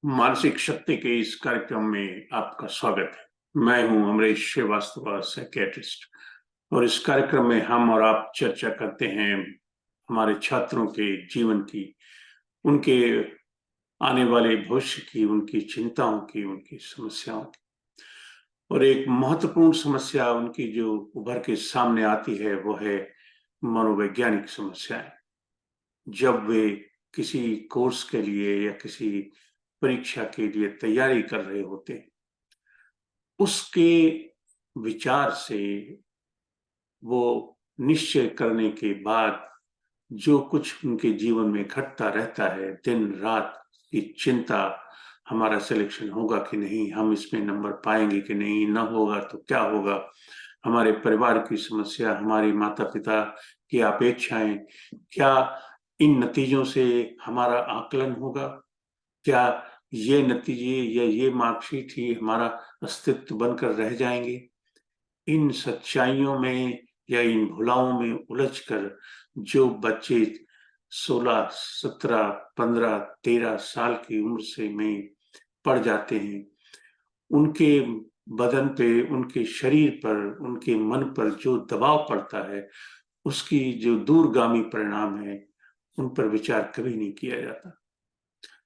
मानसिक शक्ति के इस कार्यक्रम में आपका स्वागत है। मैं हूं अमरीश श्रीवास्तव, साइकियाट्रिस्ट, और इस कार्यक्रम में हम और आप चर्चा करते हैं हमारे छात्रों के जीवन की, उनके आने वाले भविष्य की, उनकी चिंताओं की, उनकी समस्याओं की। और एक महत्वपूर्ण समस्या उनकी जो उभर के सामने आती है वो है मनोवैज्ञानिक समस्याएं। जब वे किसी कोर्स के लिए या किसी परीक्षा के लिए तैयारी कर रहे होते हैं, उसके विचार से वो निश्चय करने के बाद जो कुछ उनके जीवन में घटता रहता है, दिन रात की चिंता, हमारा सिलेक्शन होगा कि नहीं, हम इसमें नंबर पाएंगे कि नहीं, न होगा तो क्या होगा, हमारे परिवार की समस्या, हमारे माता पिता की अपेक्षाएं, क्या इन नतीजों से हमारा आकलन होगा, क्या ये नतीजे या ये मार्कशीट ही हमारा अस्तित्व बनकर रह जाएंगे। इन सच्चाइयों में या इन भुलाओं में उलझकर जो बच्चे 16, 17, 15, 13 साल की उम्र से में पड़ जाते हैं, उनके बदन पे, उनके शरीर पर, उनके मन पर जो दबाव पड़ता है, उसकी जो दूरगामी परिणाम है, उन पर विचार कभी नहीं किया जाता।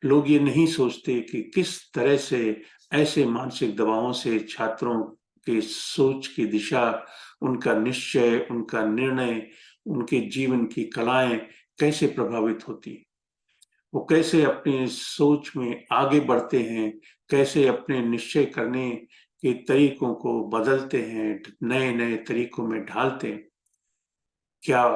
लोग ये नहीं सोचते कि किस तरह से ऐसे मानसिक दबावों से छात्रों के सोच की दिशा, उनका निश्चय, उनका निर्णय, उनके जीवन की कलाएं कैसे प्रभावित होती हैं। वो कैसे अपनी सोच में आगे बढ़ते हैं, कैसे अपने निश्चय करने के तरीकों को बदलते हैं, नए-नए तरीकों में ढालते हैं। क्या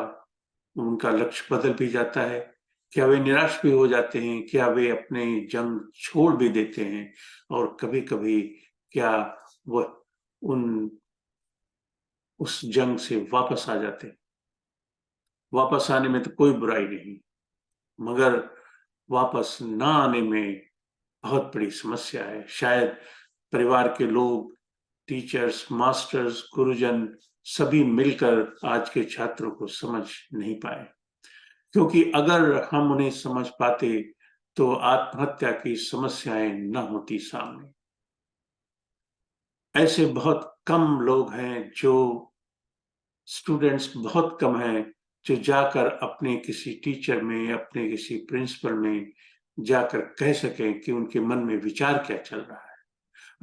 उनका लक्ष्य बदल भी जाता है? क्या वे निराश भी हो जाते हैं? क्या वे अपने जंग छोड़ भी देते हैं? और कभी-कभी क्या वह उन उस जंग से वापस आ जाते हैं? वापस आने में तो कोई बुराई नहीं, मगर वापस ना आने में बहुत बड़ी समस्या है। शायद परिवार के लोग, टीचर्स, मास्टर्स, गुरुजन सभी मिलकर आज के छात्रों को समझ नहीं पाए। क्योंकि अगर हम उन्हें समझ पाते तो आत्महत्या की समस्याएं न होती सामने। ऐसे बहुत कम लोग हैं, जो स्टूडेंट्स बहुत कम हैं जो जाकर अपने किसी टीचर में, अपने किसी प्रिंसिपल में जाकर कह सकें कि उनके मन में विचार क्या चल रहा है,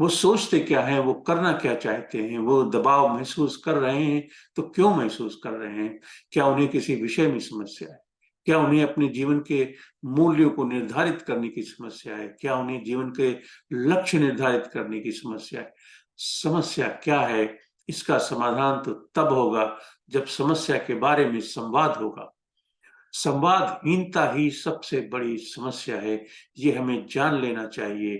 वो सोचते क्या हैं, वो करना क्या चाहते हैं, वो दबाव महसूस कर रहे हैं तो क्यों महसूस कर रहे हैं, क्या उन्हें किसी विषय में समस्या है, क्या उन्हें अपने जीवन के मूल्यों को निर्धारित करने की समस्या है, क्या उन्हें जीवन के लक्ष्य निर्धारित करने की समस्या है। समस्या क्या है, इसका समाधान तो तब होगा जब समस्या के बारे में संवाद होगा। संवादहीनता ही सबसे बड़ी समस्या है। ये हमें जान लेना चाहिए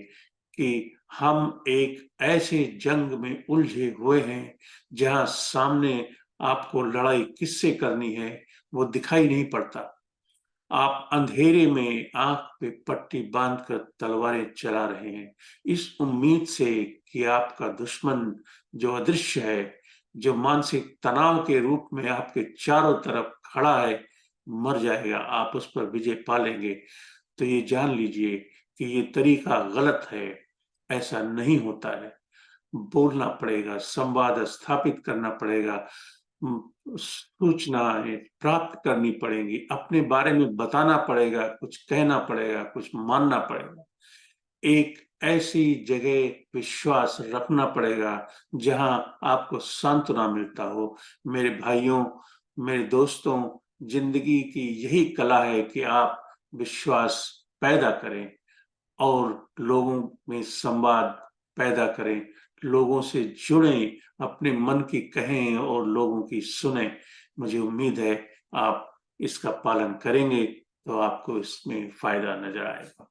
कि हम एक ऐसे जंग में उलझे हुए हैं, जहां सामने आपको लड़ाई किससे करनी है वो दिखाई नहीं पड़ता। आप अंधेरे में आंख पे पट्टी बांधकर तलवारें चला रहे हैं, इस उम्मीद से कि आपका दुश्मन जो अदृश्य है, जो मानसिक तनाव के रूप में आपके चारों तरफ खड़ा है, मर जाएगा, आप उस पर विजय पा लेंगे। तो ये जान लीजिए कि ये तरीका गलत है, ऐसा नहीं होता है। बोलना पड़ेगा, संवाद स्थापित करना पड़ेगा, सूचनाएं प्राप्त करनी पड़ेंगी, अपने बारे में बताना पड़ेगा, कुछ कहना पड़ेगा, कुछ मानना पड़ेगा। एक ऐसी जगह विश्वास रखना पड़ेगा जहां आपको सांत्वना मिलता हो। मेरे भाइयों, मेरे दोस्तों, जिंदगी की यही कला है कि आप विश्वास पैदा करें और लोगों में संवाद पैदा करें, लोगों से जुड़ें, अपने मन की कहें और लोगों की सुनें। मुझे उम्मीद है आप इसका पालन करेंगे तो आपको इसमें फायदा नजर आएगा।